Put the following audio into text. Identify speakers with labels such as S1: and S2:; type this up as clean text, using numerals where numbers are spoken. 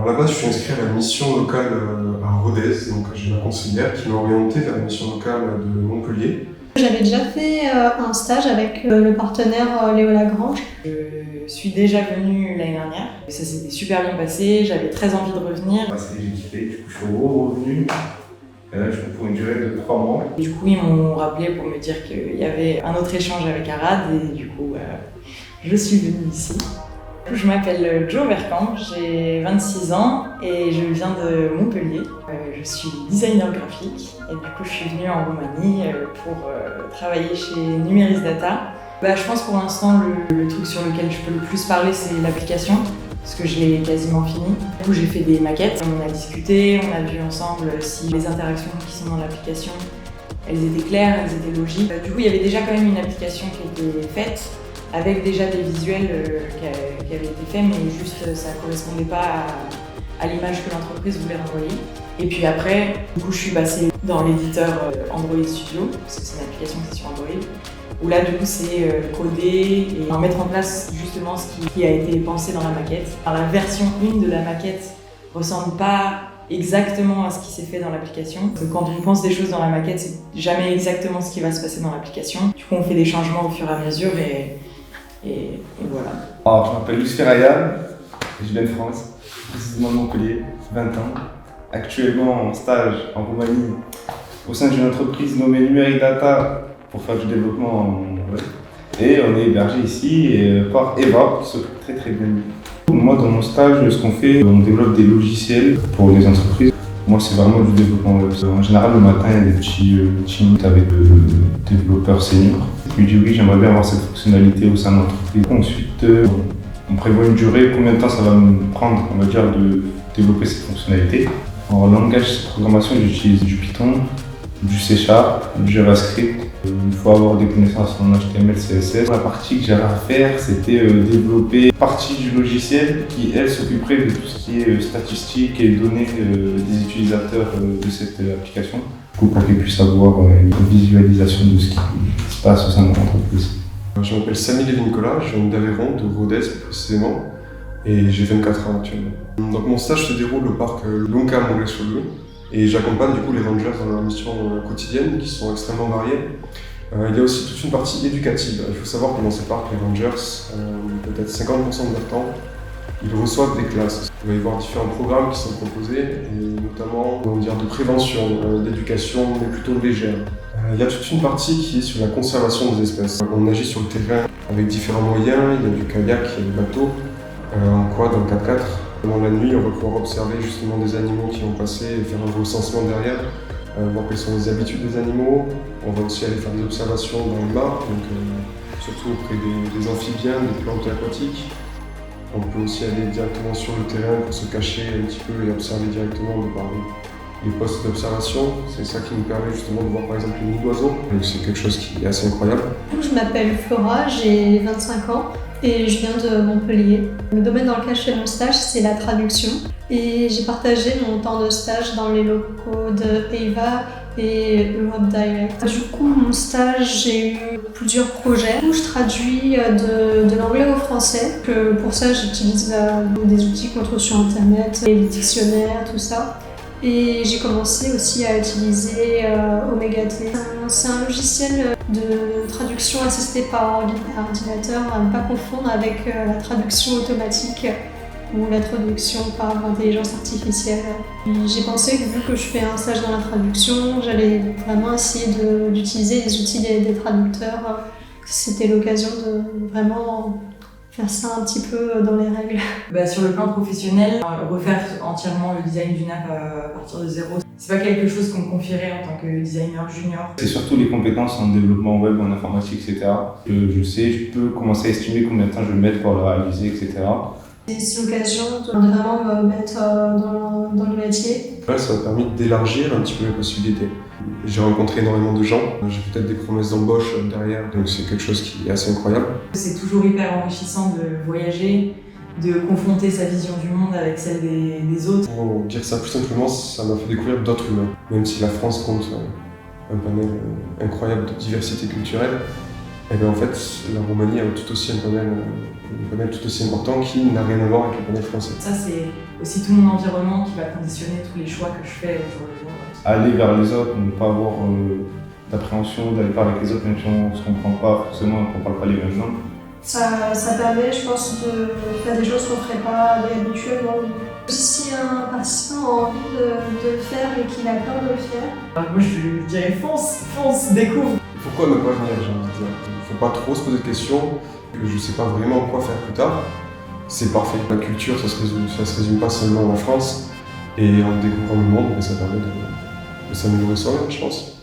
S1: À la base, je suis inscrit à la mission locale à Rodez, donc j'ai ma conseillère qui m'a orienté vers la mission locale de Montpellier.
S2: J'avais déjà fait un stage avec le partenaire Léo Lagrange.
S3: Je suis déjà venue l'année dernière, ça s'était super bien passé, j'avais très envie de revenir.
S4: J'ai kiffé, du coup je suis revenu. Et là je suis pour une durée de 3 mois.
S3: Et du coup ils m'ont rappelé pour me dire qu'il y avait un autre échange avec Arad et du coup je suis venue ici. Je m'appelle Jo Verkamp, j'ai 26 ans et je viens de Montpellier. Je suis designer graphique et du coup je suis venue en Roumanie pour travailler chez Numéris Data. Je pense pour l'instant le truc sur lequel je peux le plus parler c'est l'application parce que je l'ai quasiment fini. Du coup j'ai fait des maquettes, on a discuté, on a vu ensemble si les interactions qui sont dans l'application elles étaient claires, elles étaient logiques. Du coup il y avait déjà quand même une application qui était faite avec déjà des visuels qui avaient été faits, mais juste ça ne correspondait pas à l'image que l'entreprise voulait renvoyer. Et puis après, du coup, je suis passée dans l'éditeur Android Studio, parce que c'est une application qui est sur Android, où là, du coup, c'est coder et mettre en place justement ce qui a été pensé dans la maquette. Alors, la version 1 de la maquette ressemble pas exactement à ce qui s'est fait dans l'application. Quand on pense des choses dans la maquette, c'est jamais exactement ce qui va se passer dans l'application. Du coup, on fait des changements au fur et à mesure et voilà.
S4: Alors, je m'appelle Luc Ferraillal, je viens de France, précisément de Montpellier, 20 ans. Actuellement en stage en Roumanie au sein d'une entreprise nommée Numéris Data pour faire du développement web. Et on est hébergé ici par Eva qui s'occupe très bien de nous. Moi, dans mon stage, ce qu'on fait, on développe des logiciels pour les entreprises. Moi, c'est vraiment du développement web. En général, le matin, il y a des petits meets avec le développeur senior. Je lui dis oui, j'aimerais bien avoir cette fonctionnalité au sein de l'entreprise. Ensuite, on prévoit une durée, combien de temps ça va me prendre, on va dire, de développer cette fonctionnalité. En langage de programmation, j'utilise du Python, du C#, du JavaScript. Il faut avoir des connaissances en HTML, CSS. La partie que j'avais à faire, c'était développer une partie du logiciel qui, elle, s'occuperait de tout ce qui est statistiques et données des utilisateurs de cette application. Pour qu'ils puissent avoir une visualisation de ce qui se passe au sein de l'entreprise.
S1: Je m'appelle Samy Lévy-Nicolas, je viens d'Aveyron, de Rodez précisément, et j'ai 24 ans actuellement. Donc mon stage se déroule au parc Lunca à Montglet-sur-Louis, et j'accompagne du coup les rangers dans leur mission quotidienne, qui sont extrêmement variées. Il y a aussi toute une partie éducative. Il faut savoir que dans ces parcs, les rangers, peut-être 50% de leur temps, ils reçoivent des classes. Il va y avoir différents programmes qui sont proposés, et notamment de prévention, d'éducation, mais plutôt légère. Il y a toute une partie qui est sur la conservation des espèces. On agit sur le terrain avec différents moyens, il y a du kayak, il y a du bateau, en quad, en 4x4. Pendant la nuit, on va pouvoir observer justement des animaux qui vont passer et faire un recensement derrière, voir quelles sont les habitudes des animaux. On va aussi aller faire des observations dans les mares, donc, surtout auprès des amphibiens, des plantes aquatiques. On peut aussi aller directement sur le terrain pour se cacher un petit peu et observer directement de par les postes d'observation. C'est ça qui nous permet justement de voir par exemple les nids d'oiseaux. C'est quelque chose qui est assez incroyable.
S2: Je m'appelle Flora, j'ai 25 ans et je viens de Montpellier. Le domaine dans lequel je fais mon stage, c'est la traduction. Et j'ai partagé mon temps de stage dans les locaux de Eva et Europe Direct. Du coup, mon stage, j'ai eu plusieurs projets où je traduis de l'anglais au français. Pour ça, j'utilise des outils qu'on trouve sur internet, les dictionnaires, tout ça. Et j'ai commencé aussi à utiliser OmegaT. C'est un logiciel de traduction assistée par ordinateur, à ne pas confondre avec la traduction automatique ou la traduction par intelligence artificielle. J'ai pensé que vu que je fais un stage dans la traduction, j'allais vraiment essayer d'utiliser les outils des traducteurs. C'était l'occasion de vraiment faire ça un petit peu dans les règles.
S3: Sur le plan professionnel, refaire entièrement le design d'une app à partir de zéro, c'est pas quelque chose qu'on me confierait en tant que designer junior.
S4: C'est surtout les compétences en développement web, en informatique, etc. Je sais, je peux commencer à estimer combien de temps je vais mettre pour le réaliser, etc.
S2: C'est l'occasion de vraiment me mettre dans le métier.
S1: Là, ça m'a permis d'élargir un petit peu mes possibilités. J'ai rencontré énormément de gens, j'ai peut-être des promesses d'embauche derrière, donc c'est quelque chose qui est assez incroyable.
S3: C'est toujours hyper enrichissant de voyager, de confronter sa vision du monde avec celle des autres.
S1: Pour dire ça plus simplement, ça m'a fait découvrir d'autres humains. Même si la France compte un panel incroyable de diversité culturelle, Et bien en fait, la Roumanie a tout aussi un panel tout aussi important qui n'a rien à voir avec le panel français.
S3: Ça, c'est aussi tout mon environnement qui va conditionner tous les choix que je fais au jour le jour.
S4: Aller vers les autres, ne pas avoir d'appréhension, d'aller parler avec les autres, même si on ne se comprend pas forcément, qu'on ne parle pas les mêmes langues.
S2: Ça permet, je pense, de faire des choses qu'on ne ferait pas habituellement. Si un participant a envie de le faire et qu'il a peur de le faire,
S3: Alors, moi, je lui dirais fonce, découvre.
S1: Pourquoi ne pas venir, j'ai envie de dire. Il ne faut pas trop se poser de questions, que je ne sais pas vraiment quoi faire plus tard. C'est parfait. La culture, ça se résume pas seulement en France. Et en découvrant le monde, ça permet de s'améliorer soi-même, je pense.